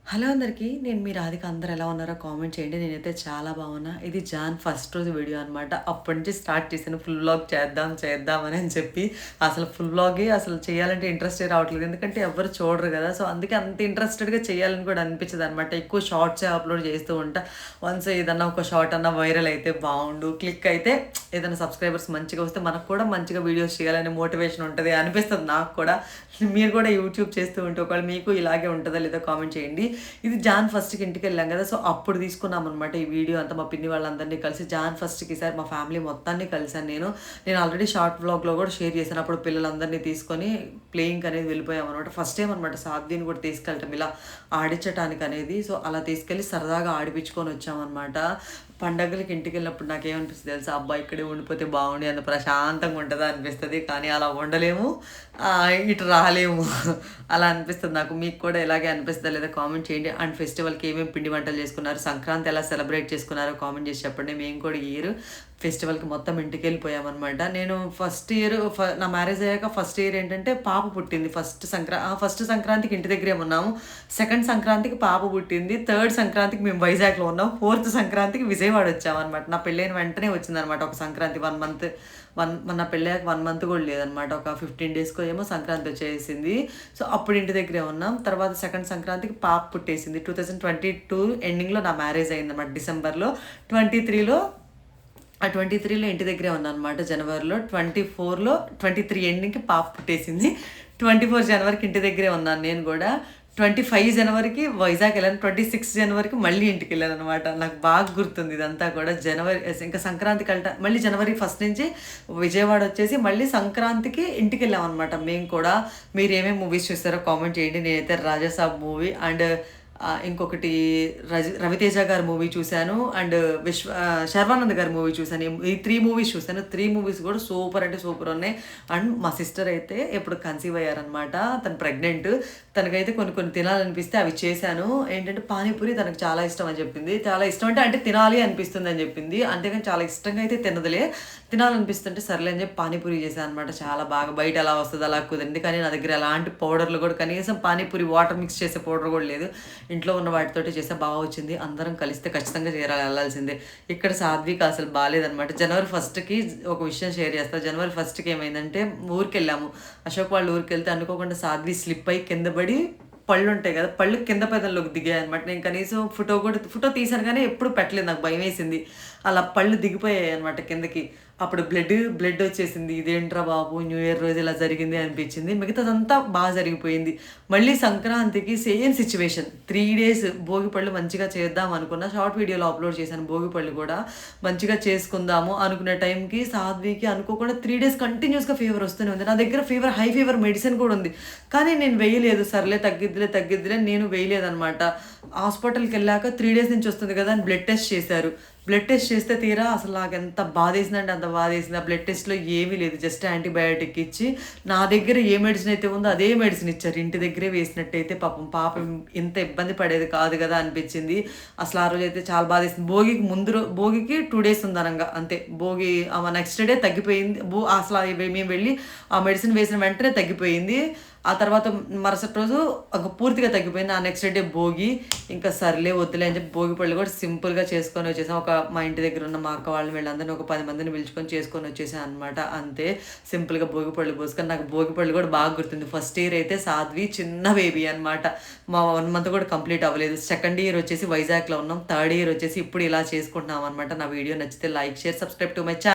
Hello అందరికీ. నేను మీ రాధిక. అందరూ ఎలా ఉన్నారో కామెంట్ చేయండి. నేనైతే చాలా బాగున్నా. ఇది జాన్ ఫస్ట్ రోజు వీడియో అనమాట. అప్పటి నుంచి స్టార్ట్ చేశాను ఫుల్ వ్లాగ్ చేద్దామని చెప్పి. అసలు ఫుల్ వ్లాగే అసలు చేయాలంటే ఇంట్రెస్టే రావట్లేదు. ఎందుకంటే ఎవ్వరు చూడరు కదా! సో, అందుకే అంత ఇంట్రెస్టెడ్‌గా చేయాలని కూడా అనిపించదనమాట. ఎక్కువ షార్ట్సే అప్‌లోడ్ చేస్తూ ఉంటా. వన్స్ ఏదన్నా ఒక షార్ట్ అన్నా వైరల్ అయితే బావుండు. క్లిక్ అయితే ఏదైనా సబ్స్క్రైబర్స్ మంచిగా వస్తే మనకు కూడా మంచిగా వీడియోస్ చేయాలనే మోటివేషన్ ఉంటది అనిపిస్తది నాకు కూడా. మీరు కూడా యూట్యూబ్ చేస్తూ ఉంటే ఒకవేళ మీకు ఇలాగే ఉంటదా లేదా కామెంట్ చేయండి. ఇది జాన్ ఫస్ట్‌కి ఇంటికెళ్ళాం గదా! సో, అప్పుడు తీసుకున్నామనమాట ఈ వీడియో అంతా. మా పిన్ని వాళ్ళందరినీ కలిసి జాన్ ఫస్ట్‌కి ఈసారి మా ఫ్యామిలీ మొత్తాన్ని కలిసాను నేను. నేను ఆల్రెడీ షార్ట్ వ్లాగ్‌లో గూడా షేర్ చేశాను. అప్పుడు పిల్లలందరినీ తీసుకొని ప్లేయింగ్‌కి అనేది వెళ్ళిపోయామనమాట. ఫస్ట్ టైమ్ అనమాట సాధ్విని కూడా తీసుకెళ్ళటం ఇలా ఆడించటానికనేది. సో, అలా తీసుకెళ్ళి సరదాగా ఆడిపిచ్చుకొని వచ్చామనమాట. పండగలకి ఇంటికెళ్ళినప్పుడు నాకేమనిపిస్తది తెలుసా? అబ్బా! ఇక్కడే ఉండిపోతే బాగుండు ఎంత ప్రశాంతంగా ఉంటదా అనిపిస్తది. కానీ అలా ఉండలేము. ఇటు రాలేము. అలా అనిపిస్తది నాకు. మీకు కూడా ఇలాగే అనిపిస్తదా లేదా కామెంట్ చేయండి. అండ్ ఫెస్టివల్‌కి ఏమేమి పిండి వంటలు చేసుకున్నారు? సంక్రాంతి ఎలా సెలబ్రేట్ చేసుకున్నారో కామెంట్ చేసి చెప్పండి. మేము కూడా ఈ ఇయర్ ఫెస్టివల్‌కి మొత్తం ఇంటికెళ్ళిపోయామనమాట. నేను ఫస్ట్ ఇయర్ నా మ్యారేజ్ అయ్యాక ఫస్ట్ ఇయర్ ఏంటంటే పాప పుట్టింది. ఫస్ట్ సంక్రాంతికి ఇంటి దగ్గరే ఉన్నాము. సెకండ్ సంక్రాంతికి పాప పుట్టింది. థర్డ్ సంక్రాంతికి మేము వైజాగ్‌లో ఉన్నాం. ఫోర్త్ సంక్రాంతికి విజయవాడ వచ్చామనమాట. నా పెళ్ళైన వెంటనే వచ్చిందనమాట ఒక సంక్రాంతి 1 మంత్. నా పెళ్ళయ్యాక 1 మంత్ కూడా లేదనమాట. ఒక 15 డేస్‌కో ఏమో సంక్రాంతి వచ్చేసింది. సో, అప్పుడు ఇంటి దగ్గరే ఉన్నాం. తర్వాత సెకండ్ సంక్రాంతికి పాప పుట్టేసింది. 2022 ఎండింగ్‌లో నా మ్యారేజ్ అయిందనమాట డిసెంబర్‌లో. 23లో 23లో ఇంటి దగ్గరే ఉన్నాననమాట జనవరిలో. 23 ఎండింగ్‌కి పాప పుట్టేసింది. 24 జనవరికి ఇంటి దగ్గరే ఉన్నాను నేను గూడా. 25 జనవరికి వైజాగ్ ఎళ్ళాను. 26 జనవరికి మళ్ళీ ఇంటికెళ్ళాననమాట. నాకు బాగా గుర్తుంది ఇదంతా కూడా. ఇంకా సంక్రాంతికంట మళ్ళీ జనవరి ఫస్ట్ నుంచి విజయవాడ వచ్చేసి మళ్ళీ సంక్రాంతికి ఇంటికెళ్ళామనమాట మేము కూడా. మీరేమేమి మూవీస్ చూసారో కామెంట్ చేయండి. నేనైతే 'రాజాసాబ్' మూవీ అండ్ ఇంకొకటి రవితేజ గారి మూవీ చూశాను. అండ్ శర్వానంద్ గారి మూవీ చూశాను. ఈ 3 మూవీస్ చూశాను. 3 మూవీస్ కూడా సూపర్ అంటే సూపర్ ఉన్నాయి. అండ్ మా సిస్టర్ అయితే ఇప్పుడు కన్సీవ్ అయ్యారనమాట. తను ప్రెగ్నెంట్. తనకైతే కొన్ని కొన్ని తినాలనిపిస్తే అవి చేశాను. ఏంటంటే పానీపూరి తనకు చాలా ఇష్టం అని చెప్పింది. చాలా ఇష్టం అంటే తినాలి అనిపిస్తుంది అని చెప్పింది. అంతేగాని చాలా ఇష్టంగా అయితే తినదులే. తినాలనిపిస్తుంటే సర్లే అని చెప్పి పానీపూరి చేశాను అనమాట. చాలా బాగా బయట ఎలా వస్తదో అలా కుదిరింది. కానీ నా దగ్గర ఎలాంటి పౌడర్లు కూడా కనీసం పానీపూరి వాటర్ మిక్స్ చేసే పౌడర్ కూడా లేదు. ఇంట్లో ఉన్న వాటితోటి చేస్తే బాగా వచ్చింది. అందరం కలిస్తే ఖచ్చితంగా వెళ్ళాల్సిందే. ఇక్కడ సాధ్విక అసలు బాలేదనమాట. జనవరి ఫస్ట్‌కి ఒక విషయం షేర్ చేస్తా. జనవరి ఫస్ట్‌కి ఏమైందంటే ఊరికెళ్ళాము. అశోక్ వాళ్ళ ఊరికెళ్తే అనుకోకుండా సాధ్వి స్లిప్ అయ్యి కింద పడి పళ్ళుంటాయి కదా! పళ్ళు కింద పెదల్లోకి దిగాయనమాట. నేను కనీసం ఫోటో తీశాను గానీ ఎప్పుడు పెట్టలేదు. నాకు భయమేసింది. అలా పళ్ళు దిగిపోయాయనమాట కిందకి. అప్పుడు బ్లడొచ్చేసింది. ఇదేంట్రా బాబు! న్యూ ఇయర్ రోజు ఇలా జరిగింది అనిపించింది. మిగతాదంతా జరిగిపోయింది. మళ్ళీ సంక్రాంతికి సేమ్ సిట్యుయేషన్. 3 డేస్ భోగి పళ్ళు మంచిగా చేద్దాం అనుకున్న. షార్ట్ వీడియోలో అప్‌లోడ్ చేశాను భోగి పళ్ళు కూడా. మంచిగా చేసుకుందాము అనుకునే టైంకి సాధ్వికి అనుకోకుండా 3 డేస్ కంటిన్యూయస్‌గా ఫీవర్ వస్తూనే ఉంది. నా దగ్గర హై ఫీవర్ మెడిసిన్ కూడా ఉంది. కానీ నేను వేయలేదు. సర్లే తగ్గిద్దిలే నేను వేయలేదనమాట. హాస్పిటల్‌కెళ్ళాక 3 డేస్ నుంచి వస్తుంది కదా! అని బ్లడ్ టెస్ట్ చేశారు. బ్లడ్ టెస్ట్ చేస్తే తీరా అసలు నాకెంత బాధేసిందంటే అంత బాధేసింది. ఆ బ్లడ్ టెస్ట్‌లో ఏమీ లేదు. జస్ట్ యాంటీబయాటిక్ ఇచ్చి నా దగ్గర ఏ మెడిసిన్ అయితే ఉందో అదే మెడిసిన్ ఇచ్చారు. ఇంటి దగ్గరే వేసినట్టయితే పాప ఇంత ఇబ్బంది పడేది కాదు కదా అనిపించింది. అసలు ఆ రోజైతే చాలా బాధేసింది. భోగికి 2 డేస్ ఉందనంగా అంతే. నెక్స్ట్ డే తగ్గిపోయింది. అసలు మేము వెళ్ళి ఆ మెడిసిన్ వేసిన వెంటనే తగ్గిపోయింది. ఆ తర్వాత మరుసటి రోజు పూర్తిగా తగ్గిపోయింది. ఆ నెక్స్ట్ డే భోగి. ఇంకా సర్లే వద్దులే అని చెప్పి భోగి పళ్ళు కూడా సింపుల్‌గా చేసుకొని వచ్చేసాం. మా ఇంటి దగ్గర ఉన్న మా అక్క వాళ్ళని వీళ్ళందరిని ఒక 10 మందిని పిలుచుకొని చేసుకొని వచ్చేసాను అనమాట. అంతే సింపుల్‌గా భోగి పళ్ళు పోసుకొని నాకు భోగి పళ్ళు కూడా బాగా గుర్తుంది. ఫస్ట్ ఇయర్ అయితే సాధ్వి చిన్న బేబీ అనమాట. మా 1 మంత్ కూడా కంప్లీట్ అవ్వలేదు. సెకండ్ ఇయర్ వచ్చేసి వైజాగ్‌లో ఉన్నాం. థర్డ్ ఇయర్ వచ్చేసి ఇప్పుడు ఇలా చేసుకుంటున్నాం అనమాట. నా వీడియో నచ్చితే like, share, subscribe to my channel.